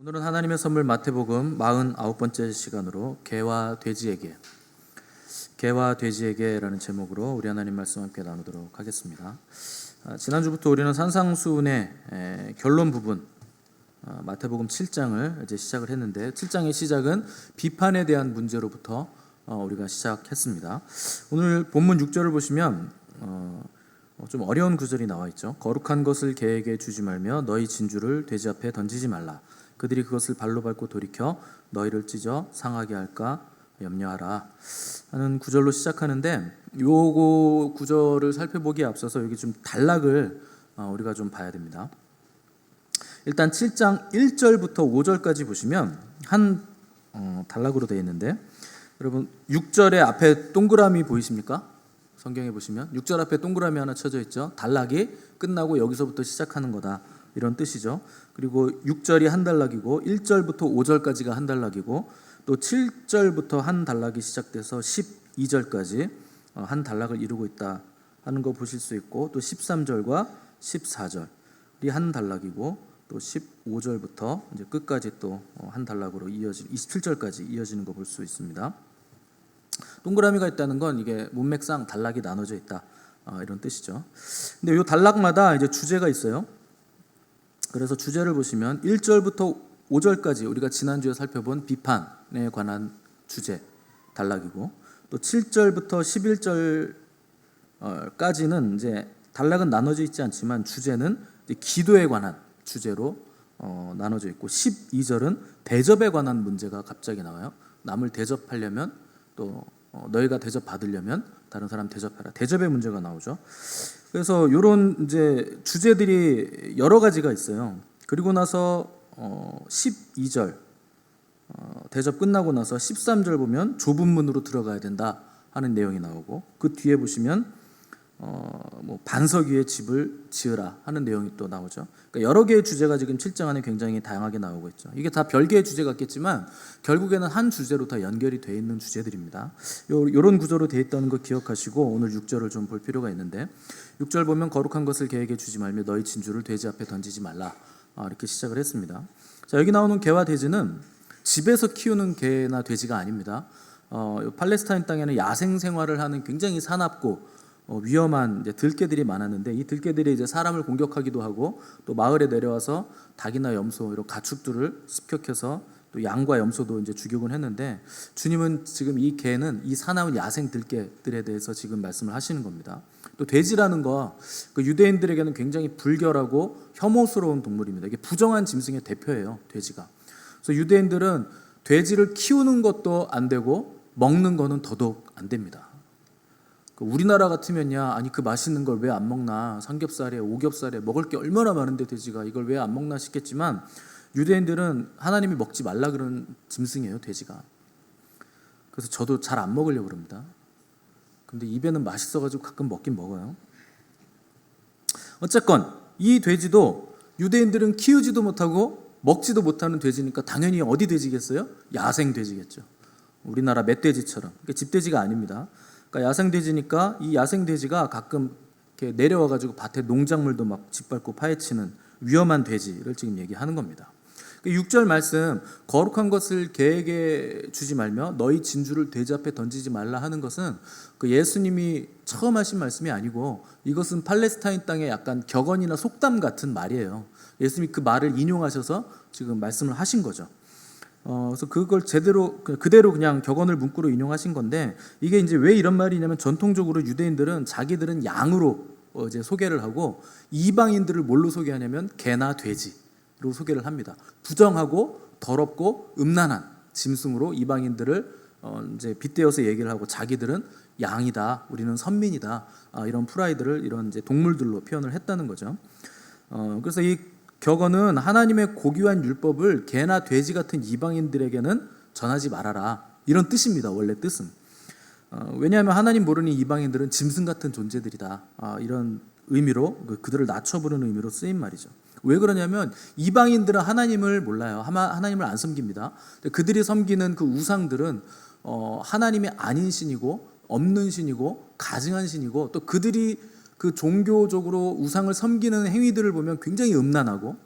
오늘은 하나님의 선물 마태복음 49번째 시간으로 개와 돼지에게라는 제목으로 우리 하나님 말씀 함께 나누도록 하겠습니다. 지난주부터 우리는 산상수훈의 결론 부분 마태복음 7장을 이제 시작을 했는데 7장의 시작은 비판에 대한 문제로부터 우리가 시작했습니다. 오늘 본문 6절을 보시면 좀 어려운 구절이 나와 있죠. 거룩한 것을 개에게 주지 말며 너희 진주를 돼지 앞에 던지지 말라. 그들이 그것을 발로 밟고 돌이켜 너희를 찢어 상하게 할까 염려하라 하는 구절로 시작하는데 요거 구절을 살펴보기에 앞서서 여기 좀 단락을 우리가 좀 봐야 됩니다. 일단 7장 1절부터 5절까지 보시면 한 단락으로 되어 있는데 여러분 6절의 앞에 동그라미 보이십니까? 성경에 보시면 6절 앞에 동그라미 하나 쳐져 있죠. 단락이 끝나고 여기서부터 시작하는 거다 이런 뜻이죠. 그리고 6절이 한 단락이고 1절부터 5절까지가 한 단락이고 또 7절부터 한 단락이 시작돼서 12절까지 한 단락을 이루고 있다 하는 거 보실 수 있고 또 13절과 14절이 한 단락이고 또 15절부터 이제 끝까지 또 한 단락으로 이어지 27절까지 이어지는 거 볼 수 있습니다. 동그라미가 있다는 건 이게 문맥상 단락이 나눠져 있다 이런 뜻이죠. 근데 이 단락마다 이제 주제가 있어요. 그래서 주제를 보시면 1절부터 5절까지 우리가 지난주에 살펴본 비판에 관한 주제 단락이고 또 7절부터 11절까지는 이제 단락은 나눠져 있지 않지만 주제는 이제 기도에 관한 주제로 나눠져 있고 12절은 대접에 관한 문제가 갑자기 나와요. 남을 대접하려면 또 너희가 대접받으려면 다른 사람 대접하라. 대접의 문제가 나오죠. 그래서 이런 이제 주제들이 여러 가지가 있어요. 그리고 나서 12절 대접 끝나고 나서 13절 보면 좁은 문으로 들어가야 된다 하는 내용이 나오고 그 뒤에 보시면 뭐 반석 위에 집을 지으라 하는 내용이 또 나오죠. 그러니까 여러 개의 주제가 지금 7장 안에 굉장히 다양하게 나오고 있죠. 이게 다 별개의 주제 같겠지만 결국에는 한 주제로 다 연결이 되어 있는 주제들입니다. 이런 구조로 되어 있다는 거 기억하시고 오늘 6절을 좀 볼 필요가 있는데 6절 보면 거룩한 것을 개에게 주지 말며 너희 진주를 돼지 앞에 던지지 말라 이렇게 시작을 했습니다. 자, 여기 나오는 개와 돼지는 집에서 키우는 개나 돼지가 아닙니다. 팔레스타인 땅에는 야생 생활을 하는 굉장히 사납고 위험한 이제 들개들이 많았는데 이 들개들이 이제 사람을 공격하기도 하고 또 마을에 내려와서 닭이나 염소 이런 가축들을 습격해서 또 양과 염소도 이제 죽이곤 했는데 주님은 지금 이 개는 이 사나운 야생 들개들에 대해서 지금 말씀을 하시는 겁니다. 또 돼지라는 거 그 유대인들에게는 굉장히 불결하고 혐오스러운 동물입니다. 이게 부정한 짐승의 대표예요, 돼지가. 그래서 유대인들은 돼지를 키우는 것도 안 되고 먹는 거는 더더욱 안 됩니다. 우리나라 같으면야 아니 그 맛있는 걸 왜 안 먹나 삼겹살에 오겹살에 먹을 게 얼마나 많은데 돼지가 이걸 왜 안 먹나 싶겠지만 유대인들은 하나님이 먹지 말라 그런 짐승이에요, 돼지가. 그래서 저도 잘 안 먹으려고 그럽니다. 근데 입에는 맛있어가지고 가끔 먹긴 먹어요. 어쨌건 이 돼지도 유대인들은 키우지도 못하고 먹지도 못하는 돼지니까 당연히 어디 돼지겠어요? 야생 돼지겠죠. 우리나라 멧돼지처럼. 그러니까 집돼지가 아닙니다. 그러니까 야생 돼지니까 이 야생 돼지가 가끔 이렇게 내려와가지고 밭에 농작물도 막 짓밟고 파헤치는 위험한 돼지를 지금 얘기하는 겁니다. 6절 말씀 거룩한 것을 개에게 주지 말며 너희 진주를 돼지 앞에 던지지 말라 하는 것은 그 예수님이 처음 하신 말씀이 아니고 이것은 팔레스타인 땅의 약간 격언이나 속담 같은 말이에요. 예수님이 그 말을 인용하셔서 지금 말씀을 하신 거죠. 그래서 그걸 그대로 그냥 격언을 문구로 인용하신 건데 이게 이제 왜 이런 말이냐면 전통적으로 유대인들은 자기들은 양으로 이제 소개를 하고 이방인들을 뭘로 소개하냐면 개나 돼지로 소개를 합니다. 부정하고 더럽고 음란한 짐승으로 이방인들을 이제 빗대어서 얘기를 하고 자기들은 양이다, 우리는 선민이다 이런 프라이드를 이런 이제 동물들로 표현을 했다는 거죠. 그래서 이 격언은 하나님의 고귀한 율법을 개나 돼지 같은 이방인들에게는 전하지 말아라 이런 뜻입니다. 원래 뜻은. 왜냐하면 하나님 모르는 이방인들은 짐승 같은 존재들이다 이런 의미로 그들을 낮춰 부르는 의미로 쓰인 말이죠. 왜 그러냐면 이방인들은 하나님을 몰라요. 하나님을 안 섬깁니다. 그들이 섬기는 그 우상들은 하나님이 아닌 신이고 없는 신이고 가증한 신이고 또 그들이 그 종교적으로 우상을 섬기는 행위들을 보면 굉장히 음란하고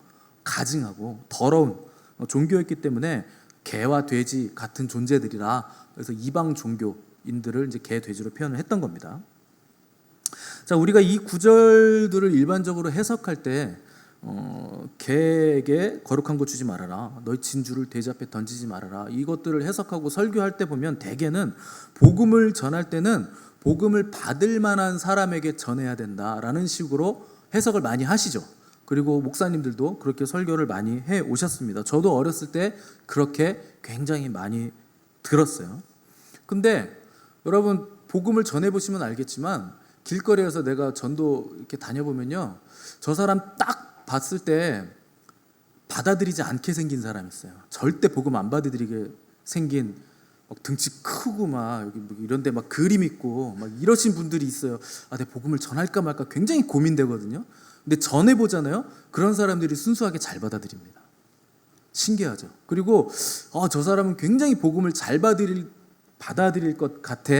가증하고 더러운 종교였기 때문에 개와 돼지 같은 존재들이라, 그래서 이방 종교인들을 이제 개, 돼지로 표현을 했던 겁니다. 자, 우리가 이 구절들을 일반적으로 해석할 때 개에게 거룩한 것 주지 말아라, 너희 진주를 돼지 앞에 던지지 말아라, 이것들을 해석하고 설교할 때 보면 대개는 복음을 전할 때는 복음을 받을 만한 사람에게 전해야 된다라는 식으로 해석을 많이 하시죠. 그리고 목사님들도 그렇게 설교를 많이 해 오셨습니다. 저도 어렸을 때 그렇게 굉장히 많이 들었어요. 근데 여러분, 복음을 전해보시면 알겠지만 길거리에서 내가 전도 이렇게 다녀보면요, 저 사람 딱 봤을 때 받아들이지 않게 생긴 사람이 있어요. 절대 복음 안 받아들이게 생긴, 막 등치 크고 막 여기 이런 데 막 그림 있고 막 이러신 분들이 있어요. 내 복음을 전할까 말까 굉장히 고민되거든요. 근데 전해보잖아요. 그런 사람들이 순수하게 잘 받아들입니다. 신기하죠. 그리고 저 사람은 굉장히 복음을 잘 받아들일 것 같아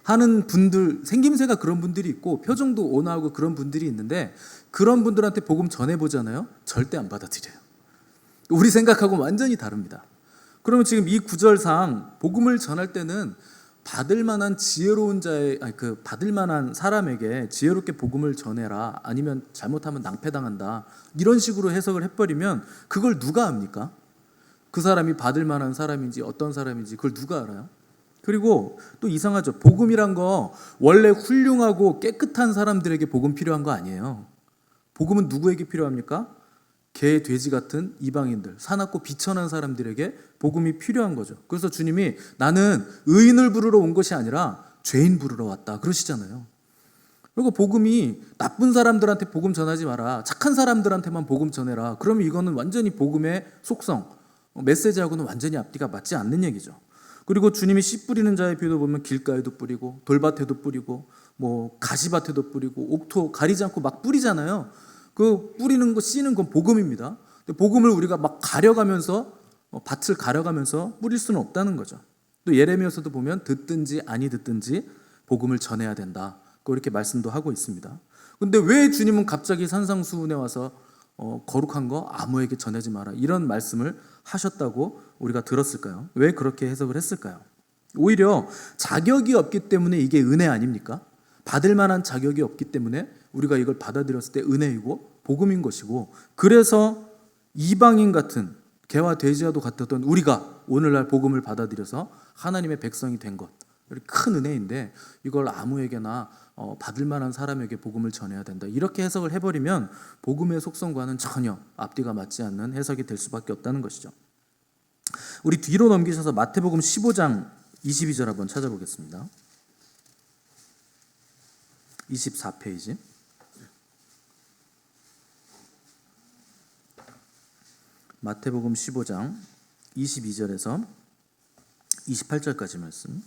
하는 분들, 생김새가 그런 분들이 있고 표정도 온화하고 그런 분들이 있는데, 그런 분들한테 복음 전해보잖아요. 절대 안 받아들여요. 우리 생각하고 완전히 다릅니다. 그러면 지금 이 구절상 복음을 전할 때는 받을 만한 지혜로운 받을 만한 사람에게 지혜롭게 복음을 전해라, 아니면 잘못하면 낭패당한다, 이런 식으로 해석을 해버리면 그걸 누가 압니까? 그 사람이 받을 만한 사람인지 어떤 사람인지 그걸 누가 알아요? 그리고 또 이상하죠. 복음이란 거 원래 훌륭하고 깨끗한 사람들에게 복음 필요한 거 아니에요. 복음은 누구에게 필요합니까? 개, 돼지 같은 이방인들, 사납고 비천한 사람들에게 복음이 필요한 거죠. 그래서 주님이 나는 의인을 부르러 온 것이 아니라 죄인 부르러 왔다 그러시잖아요. 그리고 복음이 나쁜 사람들한테 복음 전하지 마라, 착한 사람들한테만 복음 전해라, 그러면 이거는 완전히 복음의 속성, 메시지하고는 완전히 앞뒤가 맞지 않는 얘기죠. 그리고 주님이 씨 뿌리는 자의 비유도 보면 길가에도 뿌리고 돌밭에도 뿌리고 뭐 가시밭에도 뿌리고 옥토 가리지 않고 막 뿌리잖아요. 그 뿌리는 거, 씨는 건 복음입니다. 근데 복음을 우리가 막 가려가면서, 밭을 가려가면서 뿌릴 수는 없다는 거죠. 또 예레미야서도 보면 듣든지 아니 듣든지 복음을 전해야 된다, 이렇게 말씀도 하고 있습니다. 근데 왜 주님은 갑자기 산상수훈에 와서 거룩한 거 아무에게 전하지 마라, 이런 말씀을 하셨다고 우리가 들었을까요? 왜 그렇게 해석을 했을까요? 오히려 자격이 없기 때문에 이게 은혜 아닙니까? 받을 만한 자격이 없기 때문에 우리가 이걸 받아들였을 때 은혜이고 복음인 것이고, 그래서 이방인 같은 개와 돼지와도 같았던 우리가 오늘날 복음을 받아들여서 하나님의 백성이 된 것, 큰 은혜인데 이걸 아무에게나 받을 만한 사람에게 복음을 전해야 된다, 이렇게 해석을 해버리면 복음의 속성과는 전혀 앞뒤가 맞지 않는 해석이 될 수밖에 없다는 것이죠. 우리 뒤로 넘기셔서 마태복음 15장 22절 한번 찾아보겠습니다. 24페이지. 마태복음 15장 22절에서 28절까지 말씀.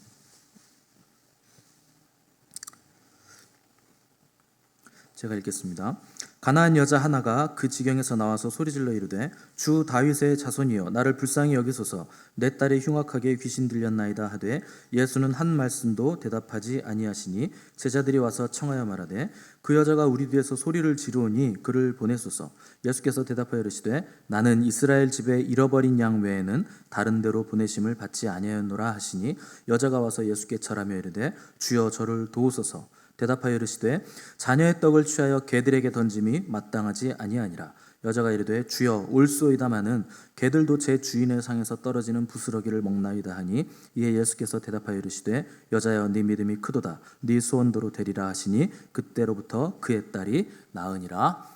제가 읽겠습니다. 가나안 여자 하나가 그 지경에서 나와서 소리질러 이르되 주 다윗의 자손이여 나를 불쌍히 여기소서, 내 딸이 흉악하게 귀신 들렸나이다 하되 예수는 한 말씀도 대답하지 아니하시니 제자들이 와서 청하여 말하되 그 여자가 우리 뒤에서 소리를 지르오니 그를 보내소서. 예수께서 대답하여 이르시되 나는 이스라엘 집에 잃어버린 양 외에는 다른 데로 보내심을 받지 아니하였노라 하시니 여자가 와서 예수께 절하며 이르되 주여 저를 도우소서. 대답하여 이르시되 자녀의 떡을 취하여 개들에게 던짐이 마땅하지 아니하니라. 여자가 이르되 주여 올소이다마는 개들도 제 주인의 상에서 떨어지는 부스러기를 먹나이다 하니 이에 예수께서 대답하여 이르시되 여자여 네 믿음이 크도다, 네 소원대로 되리라 하시니 그때로부터 그의 딸이 나으니라.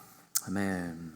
아멘.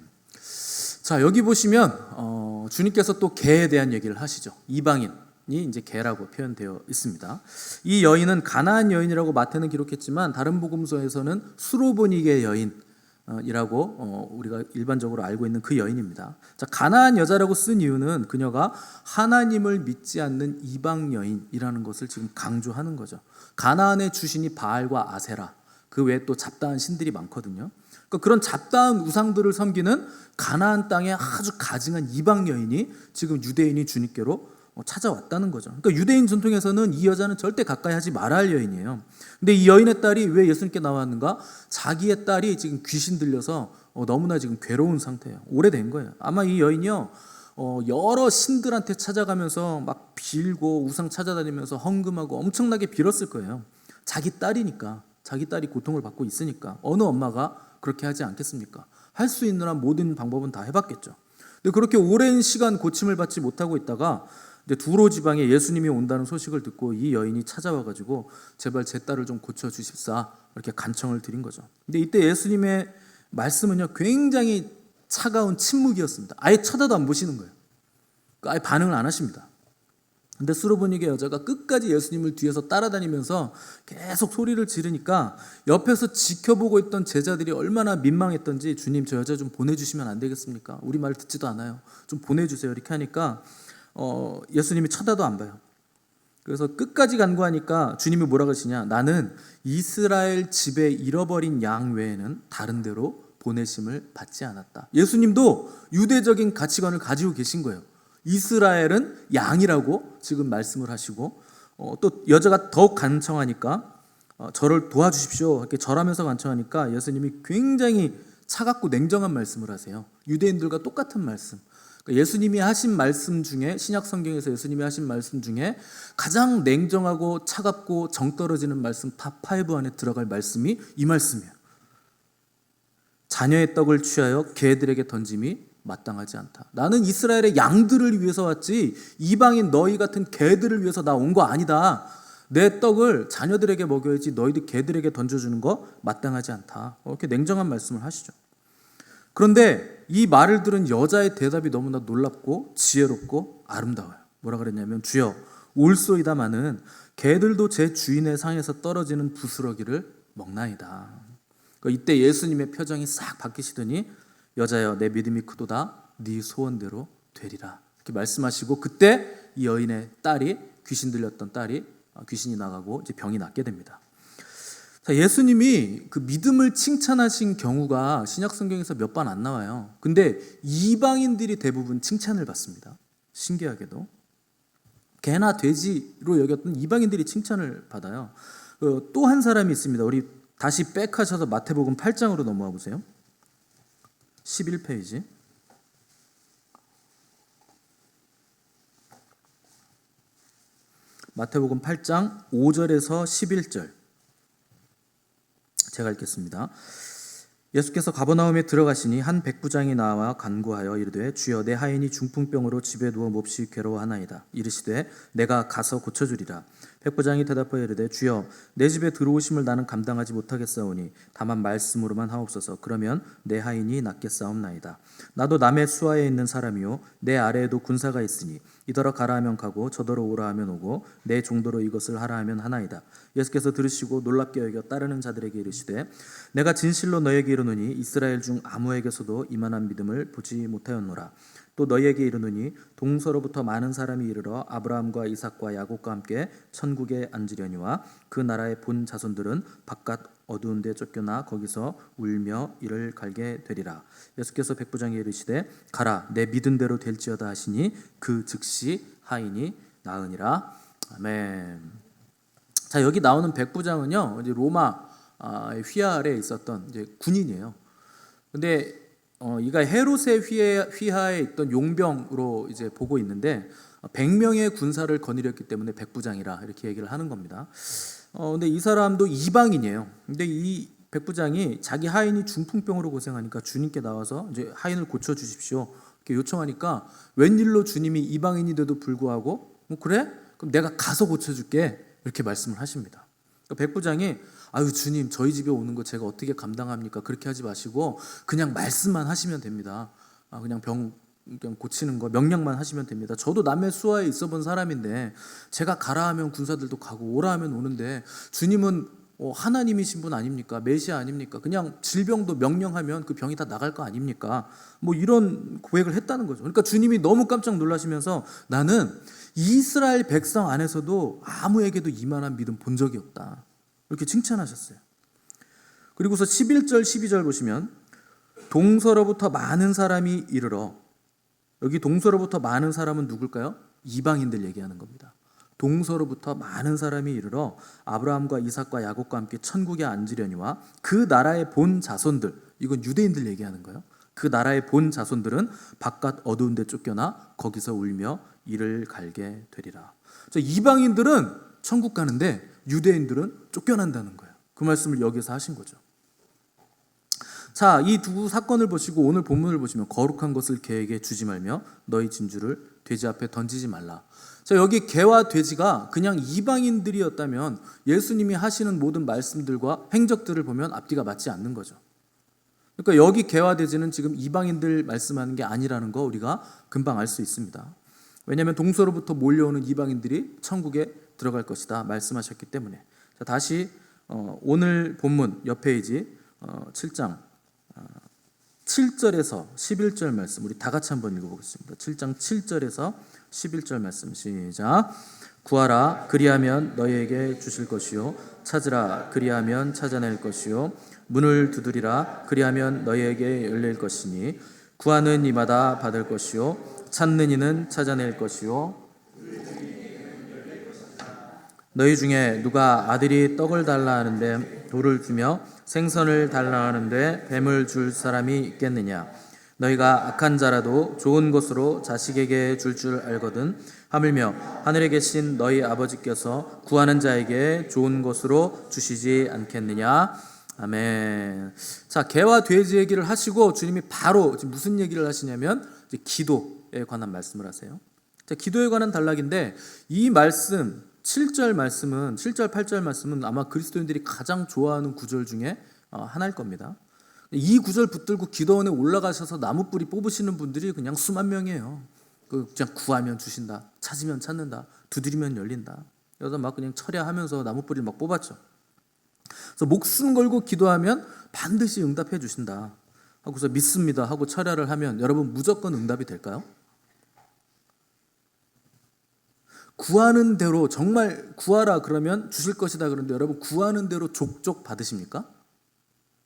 자, 여기 보시면 주님께서 또 개에 대한 얘기를 하시죠. 이방인 이 이제 개라고 표현되어 있습니다. 이 여인은 가나안 여인이라고 마태는 기록했지만 다른 복음서에서는 수로보니게 여인이라고 우리가 일반적으로 알고 있는 그 여인입니다. 자, 가나안 여자라고 쓴 이유는 그녀가 하나님을 믿지 않는 이방 여인이라는 것을 지금 강조하는 거죠. 가나안의 주신이 바알과 아세라, 그 외에 또 잡다한 신들이 많거든요. 그러니까 그런 잡다한 우상들을 섬기는 가나안 땅에 아주 가증한 이방 여인이 지금 유대인이 주님께로 찾아왔다는 거죠. 그러니까 유대인 전통에서는 이 여자는 절대 가까이 하지 말아야 할 여인이에요. 근데 이 여인의 딸이 왜 예수님께 나왔는가? 자기의 딸이 지금 귀신 들려서 너무나 지금 괴로운 상태예요. 오래된 거예요. 아마 이 여인이요, 여러 신들한테 찾아가면서 막 빌고 우상 찾아다니면서 헌금하고 엄청나게 빌었을 거예요. 자기 딸이니까, 자기 딸이 고통을 받고 있으니까 어느 엄마가 그렇게 하지 않겠습니까? 할 수 있는 한 모든 방법은 다 해봤겠죠. 근데 그렇게 오랜 시간 고침을 받지 못하고 있다가 이제 두로 지방에 예수님이 온다는 소식을 듣고 이 여인이 찾아와가지고 제발 제 딸을 좀 고쳐주십사 이렇게 간청을 드린 거죠. 근데 이때 예수님의 말씀은요 굉장히 차가운 침묵이었습니다. 아예 쳐다도 안 보시는 거예요. 아예 반응을 안 하십니다. 근데 수로보니게 여자가 끝까지 예수님을 뒤에서 따라다니면서 계속 소리를 지르니까 옆에서 지켜보고 있던 제자들이 얼마나 민망했던지 주님 저 여자 좀 보내주시면 안 되겠습니까? 우리 말 듣지도 않아요. 좀 보내주세요. 이렇게 하니까 예수님이 쳐다도 안 봐요. 그래서 끝까지 간구하니까 주님이 뭐라 그러시냐, 나는 이스라엘 집에 잃어버린 양 외에는 다른 데로 보내심을 받지 않았다. 예수님도 유대적인 가치관을 가지고 계신 거예요. 이스라엘은 양이라고 지금 말씀을 하시고 또 여자가 더욱 간청하니까 저를 도와주십시오 이렇게 절하면서 간청하니까 예수님이 굉장히 차갑고 냉정한 말씀을 하세요. 유대인들과 똑같은 말씀. 그러니까 예수님이 하신 말씀 중에, 신약 성경에서 예수님이 하신 말씀 중에 가장 냉정하고 차갑고 정 떨어지는 말씀 탑5 안에 들어갈 말씀이 이 말씀이에요. 자녀의 떡을 취하여 개들에게 던짐이 마땅하지 않다. 나는 이스라엘의 양들을 위해서 왔지 이방인 너희 같은 개들을 위해서 나 온 거 아니다. 내 떡을 자녀들에게 먹여야지 너희들 개들에게 던져주는 거 마땅하지 않다. 이렇게 냉정한 말씀을 하시죠. 그런데 이 말을 들은 여자의 대답이 너무나 놀랍고 지혜롭고 아름다워요. 뭐라 그랬냐면 주여 올소이다마는 개들도 제 주인의 상에서 떨어지는 부스러기를 먹나이다. 이때 예수님의 표정이 싹 바뀌시더니 여자여 내 믿음이 크도다 네 소원대로 되리라 이렇게 말씀하시고 그때 이 여인의 딸이 귀신 들렸던 딸이 귀신이 나가고 이제 병이 낫게 됩니다. 자, 예수님이 그 믿음을 칭찬하신 경우가 신약 성경에서 몇 번 안 나와요. 근데 이방인들이 대부분 칭찬을 받습니다. 신기하게도 개나 돼지로 여겼던 이방인들이 칭찬을 받아요. 또 한 사람이 있습니다. 우리 다시 백하셔서 마태복음 8장으로 넘어와 보세요. 11페이지. 마태복음 8장 5절에서 11절. 제가 읽겠습니다. 예수께서 가버나움에 들어가시니 한 백부장이 나와 간구하여 이르되 주여 내 하인이 중풍병으로 집에 누워 몹시 괴로워하나이다. 이르시되 내가 가서 고쳐주리라. 백부장이 대답하여 이르되 주여 내 집에 들어오심을 나는 감당하지 못하겠사오니 다만 말씀으로만 하옵소서. 그러면 내 하인이 낫겠사옵나이다. 나도 남의 수하에 있는 사람이요 내 아래에도 군사가 있으니 이더러 가라 하면 가고 저더러 오라 하면 오고 내 종도로 이것을 하라 하면 하나이다. 예수께서 들으시고 놀랍게 여겨 따르는 자들에게 이르시되 내가 진실로 너에게 이르노니 이스라엘 중 아무에게서도 이만한 믿음을 보지 못하였노라. 또 너희에게 이르노니 동서로부터 많은 사람이 이르러 아브라함과 이삭과 야곱과 함께 천국에 앉으려니와 그 나라의 본 자손들은 바깥 어두운 데 쫓겨나 거기서 울며 이를 갈게 되리라. 예수께서 백부장에 이르시되 가라 내 믿은 대로 될지어다 하시니 그 즉시 하인이 나으니라. 아멘. 자, 여기 나오는 백부장은요 이제 로마 휘하 아래에 있었던 이제 군인이에요. 근데 이가 헤롯의 휘하에 있던 용병으로 이제 보고 있는데 100명의 군사를 거느렸기 때문에 백부장이라 이렇게 얘기를 하는 겁니다. 근데 이 사람도 이방인이에요. 근데 이 백부장이 자기 하인이 중풍병으로 고생하니까 주님께 나와서 이제 하인을 고쳐 주십시오 이렇게 요청하니까 웬일로 주님이 이방인인데도 불구하고 그래? 그럼 내가 가서 고쳐줄게 이렇게 말씀을 하십니다. 그러니까 백부장이 아유 주님 저희 집에 오는 거 제가 어떻게 감당합니까? 그렇게 하지 마시고 그냥 말씀만 하시면 됩니다. 그냥 병 그냥 고치는 거 명령만 하시면 됩니다. 저도 남의 수하에 있어 본 사람인데 제가 가라 하면 군사들도 가고 오라 하면 오는데 주님은 하나님이신 분 아닙니까? 메시아 아닙니까? 그냥 질병도 명령하면 그 병이 다 나갈 거 아닙니까? 뭐 이런 고백을 했다는 거죠. 그러니까 주님이 너무 깜짝 놀라시면서 나는 이스라엘 백성 안에서도 아무에게도 이만한 믿음 본 적이 없다. 이렇게 칭찬하셨어요. 그리고서 11절 12절 보시면 동서로부터 많은 사람이 이르러, 여기 동서로부터 많은 사람은 누굴까요? 이방인들 얘기하는 겁니다. 동서로부터 많은 사람이 이르러 아브라함과 이삭과 야곱과 함께 천국에 앉으려니와 그 나라의 본 자손들, 이건 유대인들 얘기하는 거예요. 그 나라의 본 자손들은 바깥 어두운 데 쫓겨나 거기서 울며 이를 갈게 되리라. 이방인들은 천국 가는데 유대인들은 쫓겨난다는 거예요. 그 말씀을 여기서 하신 거죠. 자, 이 두 사건을 보시고 오늘 본문을 보시면 거룩한 것을 개에게 주지 말며 너희 진주를 돼지 앞에 던지지 말라. 자, 여기 개와 돼지가 그냥 이방인들이었다면 예수님이 하시는 모든 말씀들과 행적들을 보면 앞뒤가 맞지 않는 거죠. 그러니까 여기 개와 돼지는 지금 이방인들 말씀하는 게 아니라는 거 우리가 금방 알 수 있습니다. 왜냐하면 동서로부터 몰려오는 이방인들이 천국에 들어갈 것이다 말씀하셨기 때문에. 자, 다시 오늘 본문 옆 페이지 7장 7절에서 11절 말씀 우리 다 같이 한번 읽어보겠습니다. 7장 7절에서 11절 말씀 시작. 구하라 그리하면 너희에게 주실 것이요 찾으라 그리하면 찾아낼 것이요 문을 두드리라 그리하면 너희에게 열릴 것이니 구하는 이마다 받을 것이요 찾는 이는 찾아낼 것이요 너희 중에 누가 아들이 떡을 달라 하는데 돌을 주며 생선을 달라 하는데 뱀을 줄 사람이 있겠느냐. 너희가 악한 자라도 좋은 것으로 자식에게 줄 줄 알거든 하물며 하늘에 계신 너희 아버지께서 구하는 자에게 좋은 것으로 주시지 않겠느냐. 아멘. 자, 개와 돼지 얘기를 하시고 주님이 바로 무슨 얘기를 하시냐면 기도에 관한 말씀을 하세요. 자, 기도에 관한 단락인데 이 말씀 7절 말씀은 7절 8절 말씀은 아마 그리스도인들이 가장 좋아하는 구절 중에 하나일 겁니다. 이 구절 붙들고 기도원에 올라가셔서 나무 뿌리 뽑으시는 분들이 그냥 수만 명이에요. 그냥 구하면 주신다, 찾으면 찾는다, 두드리면 열린다. 그래서 막 그냥 철야하면서 나무 뿌리를 막 뽑았죠. 그래서 목숨 걸고 기도하면 반드시 응답해 주신다 하고서 믿습니다 하고 철야를 하면 여러분 무조건 응답이 될까요? 구하는 대로 정말 구하라 그러면 주실 것이다 그런데 여러분 구하는 대로 족족 받으십니까?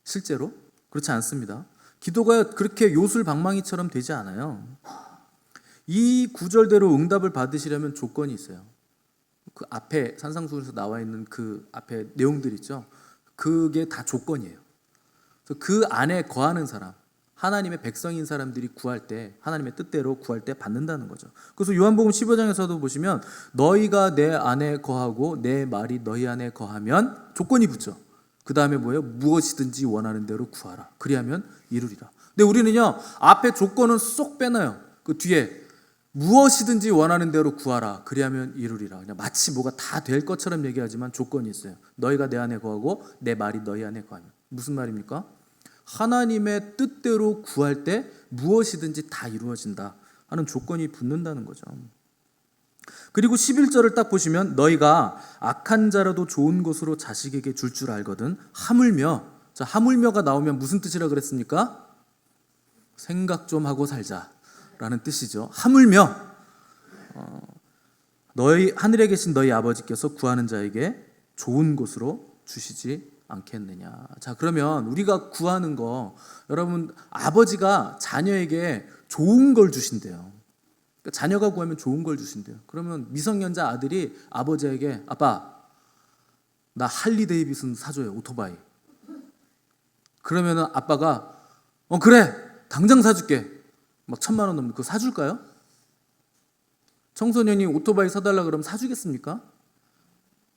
실제로? 그렇지 않습니다. 기도가 그렇게 요술방망이처럼 되지 않아요. 이 구절대로 응답을 받으시려면 조건이 있어요. 그 앞에 산상수훈에서 나와 있는 그 앞에 내용들 있죠. 그게 다 조건이에요. 그래서 그 안에 거하는 사람, 하나님의 백성인 사람들이 구할 때 하나님의 뜻대로 구할 때 받는다는 거죠. 그래서 요한복음 15장에서도 보시면 너희가 내 안에 거하고 내 말이 너희 안에 거하면 조건이 붙죠. 그 다음에 뭐예요? 무엇이든지 원하는 대로 구하라. 그리하면 이루리라. 근데 우리는요 앞에 조건은 쏙 빼놔요. 그 뒤에 무엇이든지 원하는 대로 구하라. 그리하면 이루리라. 그냥 마치 뭐가 다 될 것처럼 얘기하지만 조건이 있어요. 너희가 내 안에 거하고 내 말이 너희 안에 거하면. 무슨 말입니까? 하나님의 뜻대로 구할 때 무엇이든지 다 이루어진다 하는 조건이 붙는다는 거죠. 그리고 11절을 딱 보시면 너희가 악한 자라도 좋은 것으로 자식에게 줄 줄 알거든 하물며. 자, 하물며가 나오면 무슨 뜻이라 그랬습니까? 생각 좀 하고 살자라는 뜻이죠. 하물며 너희 하늘에 계신 너희 아버지께서 구하는 자에게 좋은 것으로 주시지 않겠느냐. 자, 그러면 우리가 구하는 거 여러분 아버지가 자녀에게 좋은 걸 주신대요. 그러니까 자녀가 구하면 좋은 걸 주신대요. 그러면 미성년자 아들이 아버지에게 아빠 나 할리 데이비슨 사줘요 오토바이. 그러면은 아빠가 그래 당장 사줄게 막 1,000만 원 넘는 그거 사줄까요? 청소년이 오토바이 사달라 그러면 사주겠습니까?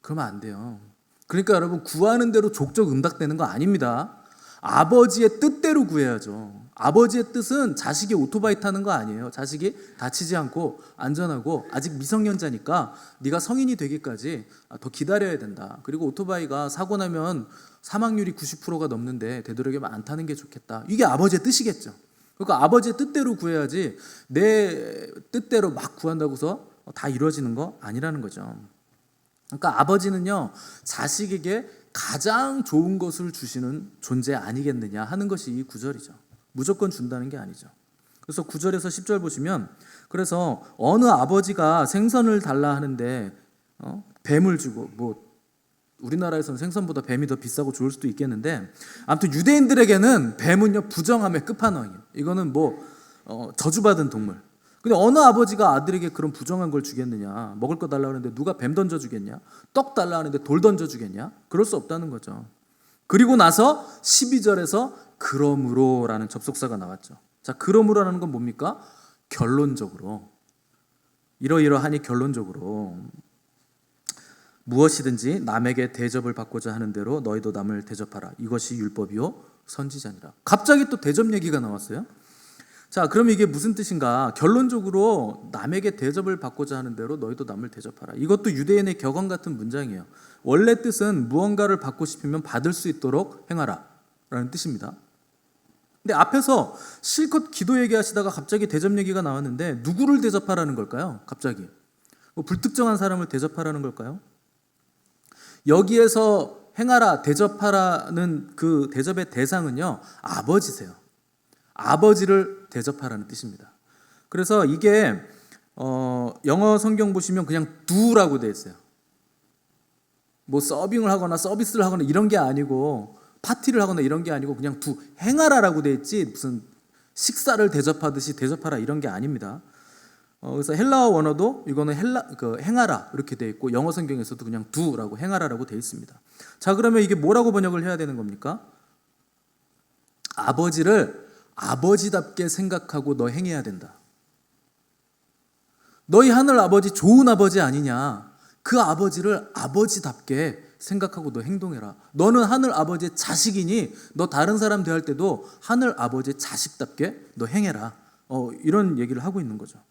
그러면 안 돼요. 그러니까 여러분 구하는 대로 족족 응답되는 거 아닙니다. 아버지의 뜻대로 구해야죠. 아버지의 뜻은 자식이 오토바이 타는 거 아니에요. 자식이 다치지 않고 안전하고 아직 미성년자니까 네가 성인이 되기까지 더 기다려야 된다. 그리고 오토바이가 사고 나면 사망률이 90%가 넘는데 되도록이면 안 타는 게 좋겠다. 이게 아버지의 뜻이겠죠. 그러니까 아버지의 뜻대로 구해야지 내 뜻대로 막 구한다고서 다 이루어지는 거 아니라는 거죠. 그러니까 아버지는요 자식에게 가장 좋은 것을 주시는 존재 아니겠느냐 하는 것이 이 구절이죠. 무조건 준다는 게 아니죠. 그래서 9절에서 10절 보시면 그래서 어느 아버지가 생선을 달라 하는데 뱀을 주고 뭐 우리나라에서는 생선보다 뱀이 더 비싸고 좋을 수도 있겠는데 아무튼 유대인들에게는 뱀은요 부정함의 끝판왕이에요. 이거는 뭐 저주받은 동물. 근데 어느 아버지가 아들에게 그런 부정한 걸 주겠느냐. 먹을 거 달라 하는데 누가 뱀 던져주겠냐. 떡 달라 하는데 돌 던져주겠냐. 그럴 수 없다는 거죠. 그리고 나서 12절에서 그러므로 라는 접속사가 나왔죠. 자, 그러므로라는 건 뭡니까? 결론적으로 이러이러하니 결론적으로 무엇이든지 남에게 대접을 받고자 하는 대로 너희도 남을 대접하라. 이것이 율법이요 선지자니라. 갑자기 또 대접 얘기가 나왔어요. 자, 그럼 이게 무슨 뜻인가? 결론적으로 남에게 대접을 받고자 하는 대로 너희도 남을 대접하라. 이것도 유대인의 격언 같은 문장이에요. 원래 뜻은 무언가를 받고 싶으면 받을 수 있도록 행하라 라는 뜻입니다. 근데 앞에서 실컷 기도 얘기하시다가 갑자기 대접 얘기가 나왔는데 누구를 대접하라는 걸까요? 갑자기 뭐 불특정한 사람을 대접하라는 걸까요? 여기에서 행하라, 대접하라는 그 대접의 대상은요, 아버지세요. 아버지를 대접하라는 뜻입니다. 그래서 이게 영어 성경 보시면 그냥 do라고 되어 있어요. 뭐 서빙을 하거나 서비스를 하거나 이런 게 아니고 파티를 하거나 이런 게 아니고 그냥 do, 행하라라고 되어 있지 무슨 식사를 대접하듯이 대접하라 이런 게 아닙니다. 그래서 헬라어 원어도 이거는 행하라 이렇게 되어 있고 영어 성경에서도 그냥 do라고 행하라라고 되어 있습니다. 자, 그러면 이게 뭐라고 번역을 해야 되는 겁니까? 아버지를 아버지답게 생각하고 너 행해야 된다. 너희 하늘 아버지 좋은 아버지 아니냐? 그 아버지를 아버지답게 생각하고 너 행동해라. 너는 하늘 아버지의 자식이니 너 다른 사람 대할 때도 하늘 아버지의 자식답게 너 행해라. 이런 얘기를 하고 있는 거죠.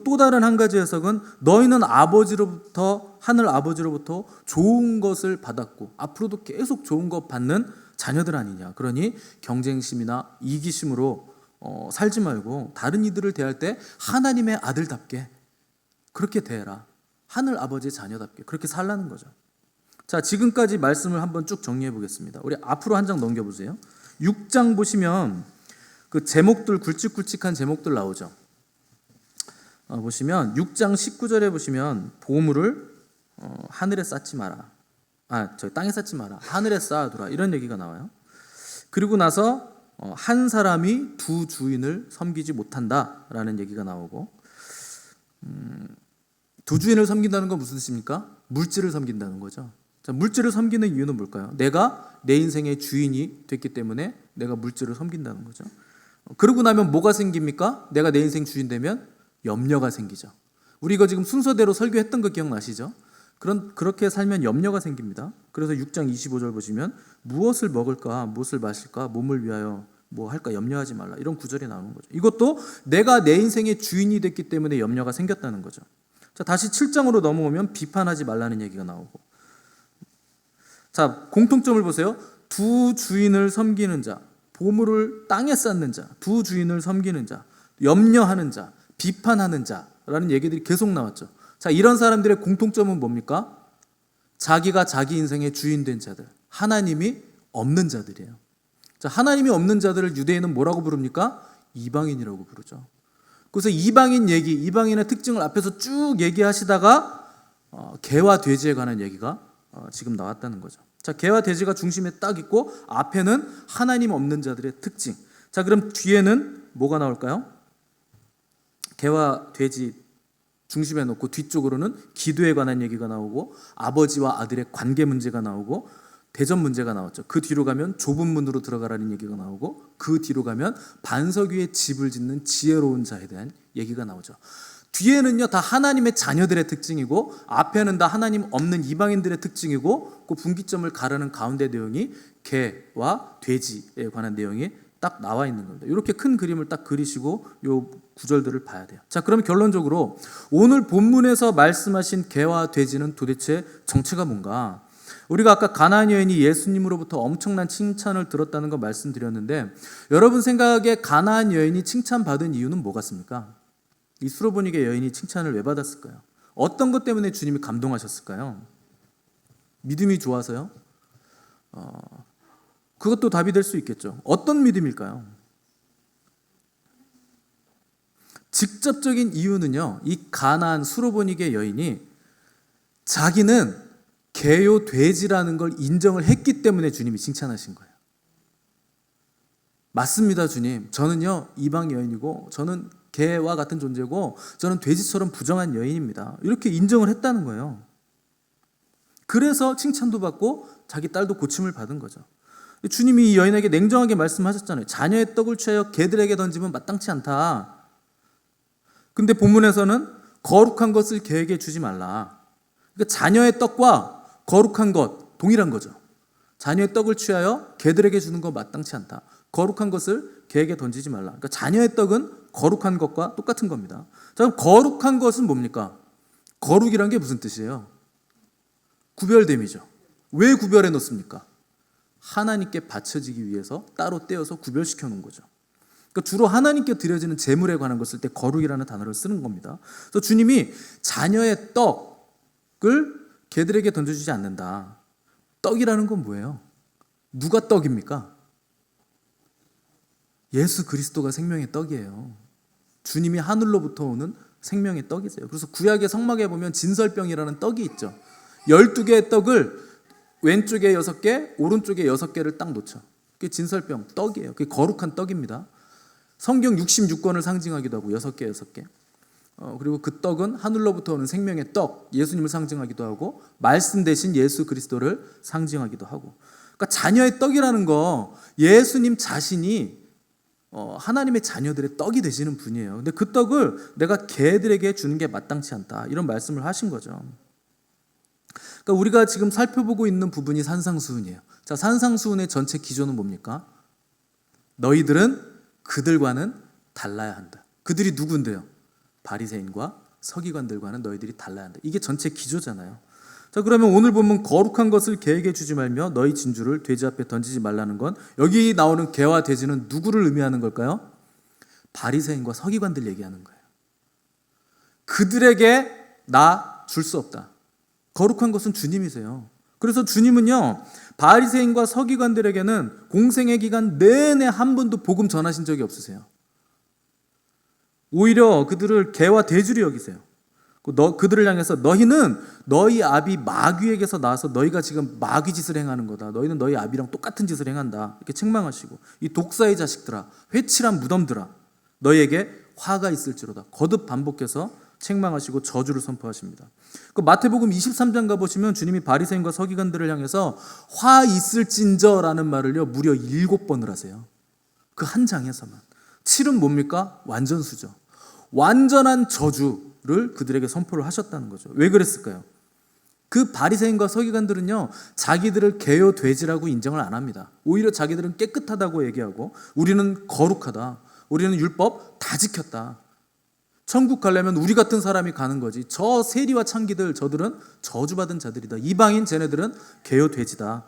또 다른 한 가지 해석은 너희는 아버지로부터 하늘 아버지로부터 좋은 것을 받았고 앞으로도 계속 좋은 것 받는 자녀들 아니냐. 그러니 경쟁심이나 이기심으로 살지 말고 다른 이들을 대할 때 하나님의 아들답게 그렇게 대해라. 하늘 아버지의 자녀답게 그렇게 살라는 거죠. 자, 지금까지 말씀을 한번 쭉 정리해 보겠습니다. 우리 앞으로 한 장 넘겨보세요. 6장 보시면 그 제목들 굵직굵직한 제목들 나오죠. 보시면 6장 19절에 보시면 보물을 하늘에 쌓지 마라. 땅에 쌓지 마라. 하늘에 쌓아두라. 이런 얘기가 나와요. 그리고 나서 한 사람이 두 주인을 섬기지 못한다라는 얘기가 나오고 두 주인을 섬긴다는 건 무슨 뜻입니까? 물질을 섬긴다는 거죠. 자, 물질을 섬기는 이유는 뭘까요? 내가 내 인생의 주인이 됐기 때문에 내가 물질을 섬긴다는 거죠. 그러고 나면 뭐가 생깁니까? 내가 내 인생 주인 되면 염려가 생기죠. 우리 이거 지금 순서대로 설교했던 거 기억나시죠? 그렇게 살면 염려가 생깁니다. 그래서 6장 25절 보시면 무엇을 먹을까, 무엇을 마실까, 몸을 위하여 뭐 할까 염려하지 말라. 이런 구절이 나오는 거죠. 이것도 내가 내 인생의 주인이 됐기 때문에 염려가 생겼다는 거죠. 자, 다시 7장으로 넘어오면 비판하지 말라는 얘기가 나오고. 자, 공통점을 보세요. 두 주인을 섬기는 자, 보물을 땅에 쌓는 자, 두 주인을 섬기는 자, 염려하는 자, 비판하는 자라는 얘기들이 계속 나왔죠. 자, 이런 사람들의 공통점은 뭡니까? 자기가 자기 인생의 주인 된 자들, 하나님이 없는 자들이에요. 자, 하나님이 없는 자들을 유대인은 뭐라고 부릅니까? 이방인이라고 부르죠. 그래서 이방인 얘기, 이방인의 특징을 앞에서 쭉 얘기하시다가 개와 돼지에 관한 얘기가 지금 나왔다는 거죠. 자, 개와 돼지가 중심에 딱 있고 앞에는 하나님 없는 자들의 특징. 자, 그럼 뒤에는 뭐가 나올까요? 개와 돼지 중심에 놓고 뒤쪽으로는 기도에 관한 얘기가 나오고 아버지와 아들의 관계 문제가 나오고 대전 문제가 나왔죠. 그 뒤로 가면 좁은 문으로 들어가라는 얘기가 나오고 그 뒤로 가면 반석 위에 집을 짓는 지혜로운 자에 대한 얘기가 나오죠. 뒤에는요 다 하나님의 자녀들의 특징이고 앞에는 다 하나님 없는 이방인들의 특징이고 그 분기점을 가르는 가운데 내용이 개와 돼지에 관한 내용이 딱 나와 있는 겁니다. 이렇게 큰 그림을 딱 그리시고 요 구절들을 봐야 돼요. 자, 그럼 결론적으로 오늘 본문에서 말씀하신 개와 돼지는 도대체 정체가 뭔가? 우리가 아까 가나안 여인이 예수님으로부터 엄청난 칭찬을 들었다는 거 말씀드렸는데 여러분 생각에 가나안 여인이 칭찬받은 이유는 뭐 같습니까? 이 수로보니게 여인이 칭찬을 왜 받았을까요? 어떤 것 때문에 주님이 감동하셨을까요? 믿음이 좋아서요? 그것도 답이 될 수 있겠죠. 어떤 믿음일까요? 직접적인 이유는요, 이 가나안 수로보니게 여인이 자기는 개요 돼지라는 걸 인정을 했기 때문에 주님이 칭찬하신 거예요. 맞습니다, 주님. 저는요 이방 여인이고 저는 개와 같은 존재고 저는 돼지처럼 부정한 여인입니다. 이렇게 인정을 했다는 거예요. 그래서 칭찬도 받고 자기 딸도 고침을 받은 거죠. 주님이 이 여인에게 냉정하게 말씀하셨잖아요. 자녀의 떡을 취하여 개들에게 던지면 마땅치 않다. 근데 본문에서는 거룩한 것을 개에게 주지 말라. 그러니까 자녀의 떡과 거룩한 것 동일한 거죠. 자녀의 떡을 취하여 개들에게 주는 거 마땅치 않다. 거룩한 것을 개에게 던지지 말라. 그러니까 자녀의 떡은 거룩한 것과 똑같은 겁니다. 자, 그럼 거룩한 것은 뭡니까? 거룩이란 게 무슨 뜻이에요? 구별됨이죠. 왜 구별해 놓습니까? 하나님께 바쳐지기 위해서 따로 떼어서 구별시켜 놓은 거죠. 그러니까 주로 하나님께 드려지는 제물에 관한 것을 때 거룩이라는 단어를 쓰는 겁니다. 그래서 주님이 자녀의 떡을 개들에게 던져주지 않는다. 떡이라는 건 뭐예요? 누가 떡입니까? 예수 그리스도가 생명의 떡이에요. 주님이 하늘로부터 오는 생명의 떡이세요. 그래서 구약의 성막에 보면 진설병이라는 떡이 있죠. 12개의 떡을 왼쪽에 6개, 오른쪽에 6개를 딱 놓죠. 그게 진설병, 떡이에요. 그게 거룩한 떡입니다. 성경 66권을 상징하기도 하고 6개, 6개. 그리고 그 떡은 하늘로부터 오는 생명의 떡, 예수님을 상징하기도 하고 말씀 대신 예수 그리스도를 상징하기도 하고. 그러니까 자녀의 떡이라는 거 예수님 자신이 하나님의 자녀들의 떡이 되시는 분이에요. 근데 그 떡을 내가 개들에게 주는 게 마땅치 않다. 이런 말씀을 하신 거죠. 그러니까 우리가 지금 살펴보고 있는 부분이 산상수훈이에요. 자, 산상수훈의 전체 기조는 뭡니까? 너희들은 그들과는 달라야 한다. 그들이 누군데요? 바리새인과 서기관들과는 너희들이 달라야 한다. 이게 전체 기조잖아요. 자, 그러면 오늘 보면 거룩한 것을 개에게 주지 말며 너희 진주를 돼지 앞에 던지지 말라는 건 여기 나오는 개와 돼지는 누구를 의미하는 걸까요? 바리새인과 서기관들 얘기하는 거예요. 그들에게 나 줄 수 없다. 거룩한 것은 주님이세요. 그래서 주님은요, 바리새인과 서기관들에게는 공생의 기간 내내 한 번도 복음 전하신 적이 없으세요. 오히려 그들을 개와 돼지로 여기세요. 그들을 향해서 너희는 너희 아비 마귀에게서 나와서 너희가 지금 마귀 짓을 행하는 거다. 너희는 너희 아비랑 똑같은 짓을 행한다. 이렇게 책망하시고, 이 독사의 자식들아, 회칠한 무덤들아, 너희에게 화가 있을지로다. 거듭 반복해서 책망하시고 저주를 선포하십니다. 그 마태복음 23장 가보시면 주님이 바리새인과 서기관들을 향해서 화 있을진저라는 말을요 무려 7번을 하세요. 그 한 장에서만. 7은 뭡니까? 완전수죠. 완전한 저주를 그들에게 선포를 하셨다는 거죠. 왜 그랬을까요? 그 바리새인과 서기관들은요 자기들을 개요 돼지라고 인정을 안 합니다. 오히려 자기들은 깨끗하다고 얘기하고 우리는 거룩하다. 우리는 율법 다 지켰다. 천국 가려면 우리 같은 사람이 가는 거지. 저 세리와 창기들 저들은 저주받은 자들이다. 이방인 쟤네들은 개요 돼지다.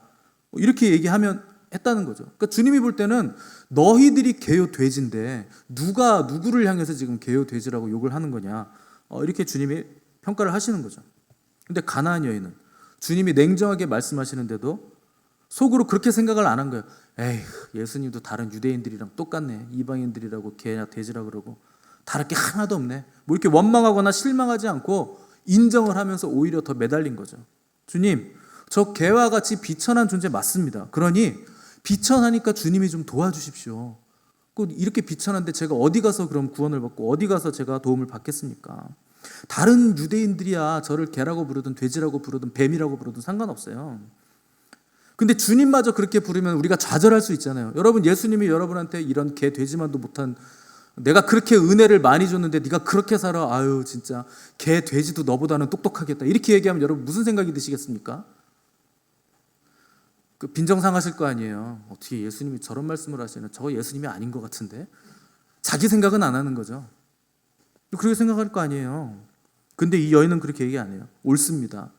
이렇게 얘기하면 했다는 거죠. 그러니까 주님이 볼 때는 너희들이 개요 돼지인데 누가 누구를 향해서 지금 개요 돼지라고 욕을 하는 거냐. 이렇게 주님이 평가를 하시는 거죠. 근데 가나안 여인은 주님이 냉정하게 말씀하시는데도 속으로 그렇게 생각을 안 한 거예요. 에이, 예수님도 다른 유대인들이랑 똑같네. 이방인들이라고 개나 돼지라 그러고 다를 게 하나도 없네. 뭐 이렇게 원망하거나 실망하지 않고 인정을 하면서 오히려 더 매달린 거죠. 주님, 저 개와 같이 비천한 존재 맞습니다. 그러니 비천하니까 주님이 좀 도와주십시오. 이렇게 비천한데 제가 어디 가서 그럼 구원을 받고 어디 가서 제가 도움을 받겠습니까? 다른 유대인들이야 저를 개라고 부르든 돼지라고 부르든 뱀이라고 부르든 상관없어요. 근데 주님마저 그렇게 부르면 우리가 좌절할 수 있잖아요. 여러분, 예수님이 여러분한테 이런 개 돼지만도 못한 내가 그렇게 은혜를 많이 줬는데 네가 그렇게 살아. 아유 진짜 개 돼지도 너보다는 똑똑하겠다. 이렇게 얘기하면 여러분 무슨 생각이 드시겠습니까? 그 빈정상하실 거 아니에요. 어떻게 예수님이 저런 말씀을 하시나. 저거 예수님이 아닌 것 같은데. 자기 생각은 안 하는 거죠. 그렇게 생각할 거 아니에요. 근데 이 여인은 그렇게 얘기 안 해요. 옳습니다.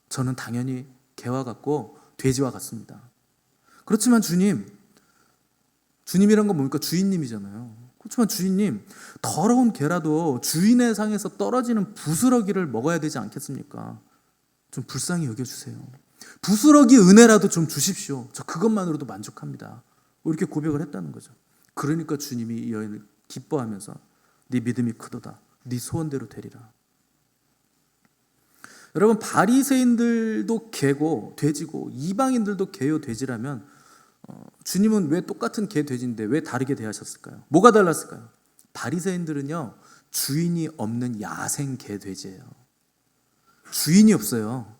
저는 당연히 개와 같고 돼지와 같습니다. 그렇지만 주님이란 건 뭡니까? 주인님이잖아요. 그렇지만 주인님, 더러운 개라도 주인의 상에서 떨어지는 부스러기를 먹어야 되지 않겠습니까? 좀 불쌍히 여겨주세요. 부스러기 은혜라도 좀 주십시오. 저 그것만으로도 만족합니다. 이렇게 고백을 했다는 거죠. 그러니까 주님이 이 여인을 기뻐하면서 네 믿음이 크도다. 네 소원대로 되리라. 여러분, 바리새인들도 개고 돼지고 이방인들도 개요 돼지라면 주님은 왜 똑같은 개 돼지인데 왜 다르게 대하셨을까요? 뭐가 달랐을까요? 바리새인들은요 주인이 없는 야생 개 돼지예요. 주인이 없어요.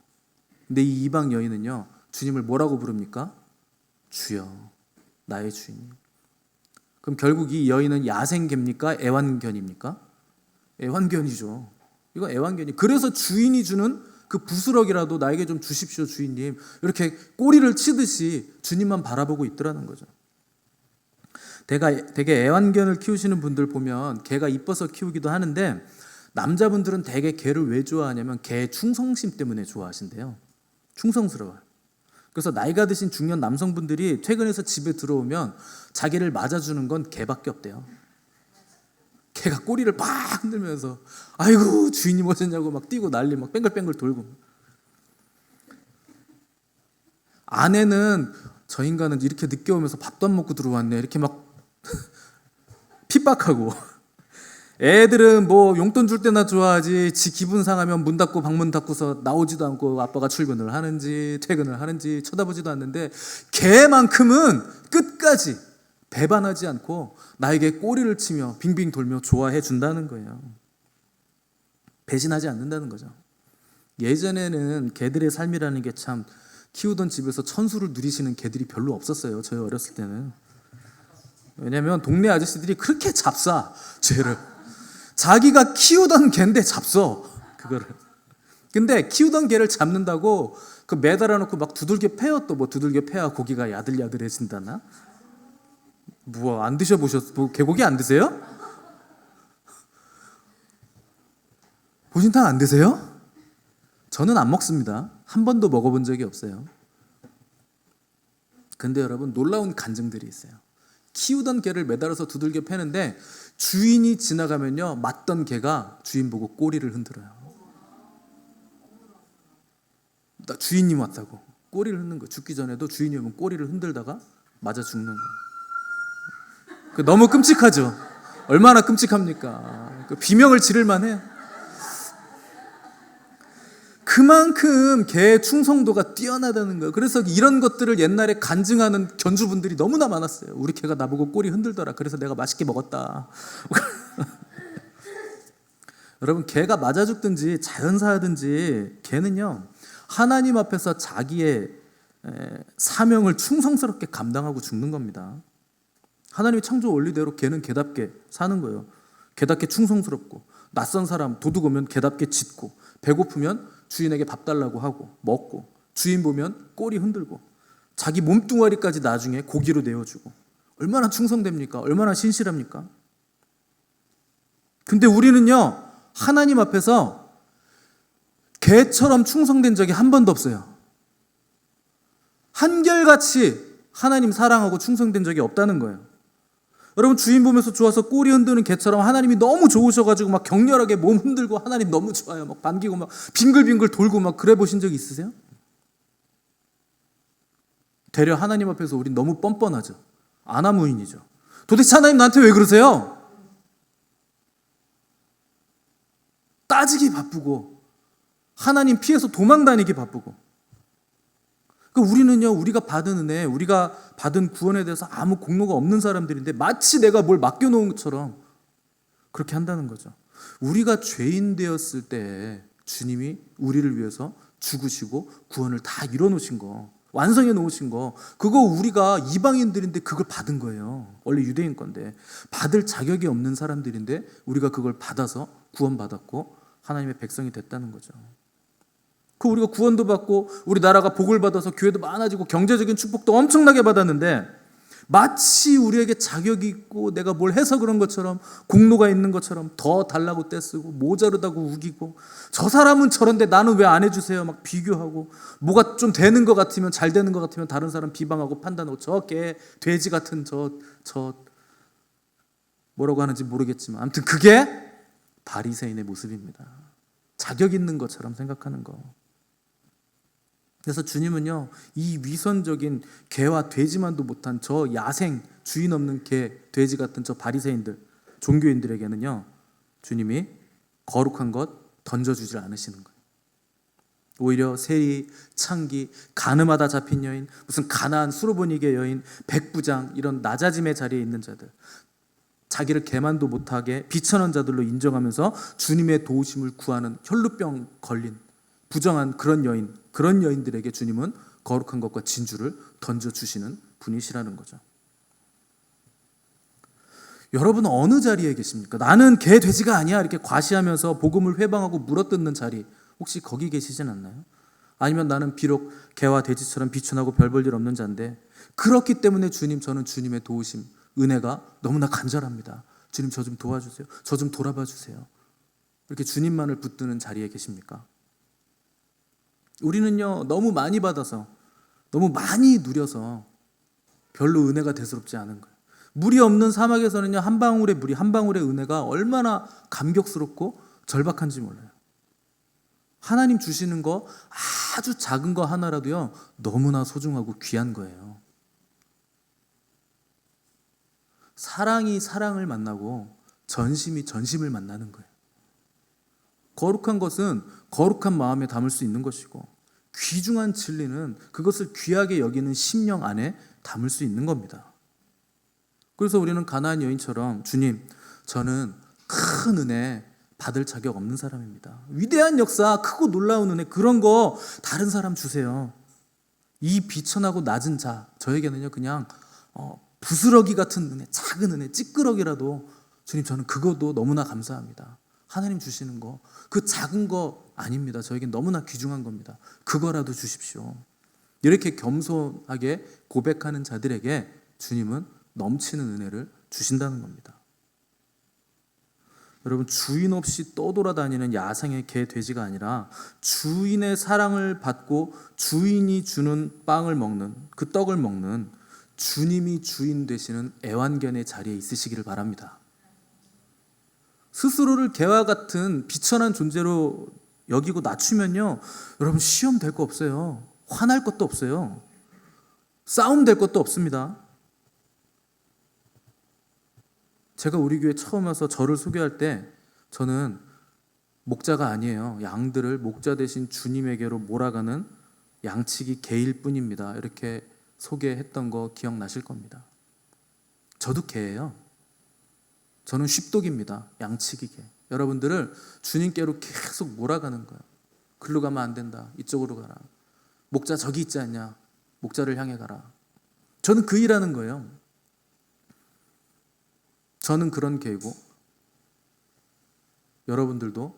근데 이 이방 여인은요 주님을 뭐라고 부릅니까? 주여, 나의 주인님. 그럼 결국 이 여인은 야생개입니까? 애완견입니까? 애완견이죠. 이거 애완견이. 그래서 주인이 주는 그 부스럭이라도 나에게 좀 주십시오, 주인님. 이렇게 꼬리를 치듯이 주님만 바라보고 있더라는 거죠. 되게 애완견을 키우시는 분들 보면 개가 이뻐서 키우기도 하는데, 남자분들은 되게 개를 왜 좋아하냐면 개 충성심 때문에 좋아하신대요. 충성스러워요. 그래서 나이가 드신 중년 남성분들이 퇴근해서 집에 들어오면 자기를 맞아주는 건 개밖에 없대요. 개가 꼬리를 막 흔들면서 아이고 주인님 오셨냐고 막 뛰고 난리 막 뱅글뱅글 돌고. 아내는 저 인간은 이렇게 늦게 오면서 밥도 안 먹고 들어왔네 이렇게 막 핍박하고, 애들은 뭐 용돈 줄 때나 좋아하지 지 기분 상하면 문 닫고 방문 닫고서 나오지도 않고 아빠가 출근을 하는지 퇴근을 하는지 쳐다보지도 않는데, 개만큼은 끝까지 배반하지 않고 나에게 꼬리를 치며 빙빙 돌며 좋아해 준다는 거예요. 배신하지 않는다는 거죠. 예전에는 개들의 삶이라는 게 참, 키우던 집에서 천수를 누리시는 개들이 별로 없었어요. 저희 어렸을 때는. 왜냐면 동네 아저씨들이 그렇게 잡사, 쟤를. 자기가 키우던 개인데 잡서, 그거를. 근데 키우던 개를 잡는다고 그 매달아 놓고 막 두들겨 패요. 또 뭐 두들겨 패야 고기가 야들야들해진다나? 뭐 안 드셔보셨어? 뭐 개고기 안 드세요? 보신탕 안 드세요? 저는 안 먹습니다. 한 번도 먹어본 적이 없어요. 근데 여러분, 놀라운 간증들이 있어요. 키우던 개를 매달아서 두들겨 패는데 주인이 지나가면요, 맞던 개가 주인 보고 꼬리를 흔들어요. 나 주인님 왔다고 꼬리를 흔드는 거예요. 죽기 전에도 주인이 오면 꼬리를 흔들다가 맞아 죽는 거예요. 너무 끔찍하죠. 얼마나 끔찍합니까? 비명을 지를 만해요. 그만큼 개의 충성도가 뛰어나다는 거예요. 그래서 이런 것들을 옛날에 간증하는 견주분들이 너무나 많았어요. 우리 개가 나보고 꼬리 흔들더라. 그래서 내가 맛있게 먹었다. 여러분, 개가 맞아 죽든지 자연사하든지 개는요, 하나님 앞에서 자기의 사명을 충성스럽게 감당하고 죽는 겁니다. 하나님의 창조 원리대로 개는 개답게 사는 거예요. 개답게 충성스럽고, 낯선 사람 도둑 오면 개답게 짖고, 배고프면 주인에게 밥 달라고 하고 먹고, 주인 보면 꼬리 흔들고, 자기 몸뚱아리까지 나중에 고기로 내어주고. 얼마나 충성됩니까? 얼마나 신실합니까? 근데 우리는요, 하나님 앞에서 개처럼 충성된 적이 한 번도 없어요. 한결같이 하나님 사랑하고 충성된 적이 없다는 거예요. 여러분, 주인 보면서 좋아서 꼬리 흔드는 개처럼 하나님이 너무 좋으셔가지고 막 격렬하게 몸 흔들고 하나님 너무 좋아요 막 반기고 막 빙글빙글 돌고 막 그래 보신 적 있으세요? 되려 하나님 앞에서 우린 너무 뻔뻔하죠. 아나무인이죠. 도대체 하나님 나한테 왜 그러세요? 따지기 바쁘고 하나님 피해서 도망 다니기 바쁘고. 우리는요, 우리가 받은 은혜, 우리가 받은 구원에 대해서 아무 공로가 없는 사람들인데 마치 내가 뭘 맡겨놓은 것처럼 그렇게 한다는 거죠. 우리가 죄인 되었을 때 주님이 우리를 위해서 죽으시고 구원을 다 이뤄놓으신 거, 완성해 놓으신 거, 그거 우리가 이방인들인데 그걸 받은 거예요. 원래 유대인 건데 받을 자격이 없는 사람들인데 우리가 그걸 받아서 구원받았고 하나님의 백성이 됐다는 거죠. 우리가 구원도 받고 우리 나라가 복을 받아서 교회도 많아지고 경제적인 축복도 엄청나게 받았는데 마치 우리에게 자격이 있고 내가 뭘 해서 그런 것처럼, 공로가 있는 것처럼 더 달라고 떼쓰고 모자르다고 우기고, 저 사람은 저런데 나는 왜 안 해주세요 막 비교하고, 뭐가 좀 되는 것 같으면, 잘 되는 것 같으면 다른 사람 비방하고 판단하고, 저 개 돼지 같은 저 뭐라고 하는지 모르겠지만 아무튼 그게 바리새인의 모습입니다. 자격 있는 것처럼 생각하는 거. 그래서 주님은요, 이 위선적인 개와 돼지만도 못한 저 야생 주인 없는 개, 돼지 같은 저 바리새인들, 종교인들에게는요, 주님이 거룩한 것 던져주질 않으시는 거예요. 오히려 세리, 창기, 가늠하다 잡힌 여인, 무슨 가나안 수로보니게 여인, 백부장, 이런 낮아짐의 자리에 있는 자들, 자기를 개만도 못하게 비천한 자들로 인정하면서 주님의 도우심을 구하는 혈루병 걸린 부정한 그런 여인들에게 주님은 거룩한 것과 진주를 던져주시는 분이시라는 거죠. 여러분은 어느 자리에 계십니까? 나는 개 돼지가 아니야 이렇게 과시하면서 복음을 회방하고 물어뜯는 자리, 혹시 거기 계시진 않나요? 아니면 나는 비록 개와 돼지처럼 비천하고 별 볼 일 없는 자인데 그렇기 때문에 주님, 저는 주님의 도우심, 은혜가 너무나 간절합니다. 주님, 저 좀 도와주세요. 저 좀 돌아봐 주세요. 이렇게 주님만을 붙드는 자리에 계십니까? 우리는요, 너무 많이 받아서, 너무 많이 누려서 별로 은혜가 대수롭지 않은 거예요. 물이 없는 사막에서는요, 한 방울의 물이, 한 방울의 은혜가 얼마나 감격스럽고 절박한지 몰라요. 하나님 주시는 거 아주 작은 거 하나라도요, 너무나 소중하고 귀한 거예요. 사랑이 사랑을 만나고 전심이 전심을 만나는 거예요. 거룩한 것은 거룩한 마음에 담을 수 있는 것이고, 귀중한 진리는 그것을 귀하게 여기는 심령 안에 담을 수 있는 겁니다. 그래서 우리는 가나안 여인처럼, 주님, 저는 큰 은혜 받을 자격 없는 사람입니다. 위대한 역사, 크고 놀라운 은혜, 그런 거 다른 사람 주세요. 이 비천하고 낮은 자, 저에게는요 그냥 부스러기 같은 은혜, 작은 은혜, 찌끄러기라도 주님, 저는 그것도 너무나 감사합니다. 하나님 주시는 거, 그 작은 거 아닙니다. 저에겐 너무나 귀중한 겁니다. 그거라도 주십시오. 이렇게 겸손하게 고백하는 자들에게 주님은 넘치는 은혜를 주신다는 겁니다. 여러분, 주인 없이 떠돌아다니는 야생의 개, 돼지가 아니라 주인의 사랑을 받고 주인이 주는 빵을 먹는, 그 떡을 먹는 주님이 주인 되시는 애완견의 자리에 있으시기를 바랍니다. 스스로를 개와 같은 비천한 존재로 여기고 낮추면요, 여러분, 시험 될 거 없어요. 화날 것도 없어요. 싸움 될 것도 없습니다. 제가 우리 교회 처음 와서 저를 소개할 때 저는 목자가 아니에요. 양들을 목자 대신 주님에게로 몰아가는 양치기 개일 뿐입니다. 이렇게 소개했던 거 기억나실 겁니다. 저도 개예요. 저는 쉽독입니다. 양치기 개. 여러분들을 주님께로 계속 몰아가는 거예요. 글로 가면 안 된다. 이쪽으로 가라. 목자 저기 있지 않냐. 목자를 향해 가라. 저는 그 일하는 거예요. 저는 그런 개고, 여러분들도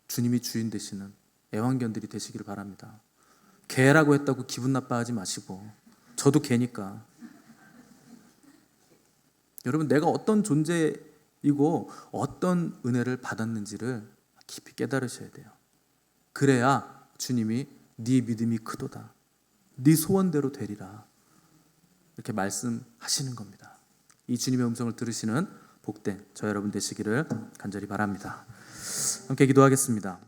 주님이 주인 되시는 애완견들이 되시기를 바랍니다. 개라고 했다고 기분 나빠하지 마시고, 저도 개니까. 여러분, 내가 어떤 존재이고 어떤 은혜를 받았는지를 깊이 깨달으셔야 돼요. 그래야 주님이 네 믿음이 크도다, 네 소원대로 되리라, 이렇게 말씀하시는 겁니다. 이 주님의 음성을 들으시는 복된 저 여러분 되시기를 간절히 바랍니다. 함께 기도하겠습니다.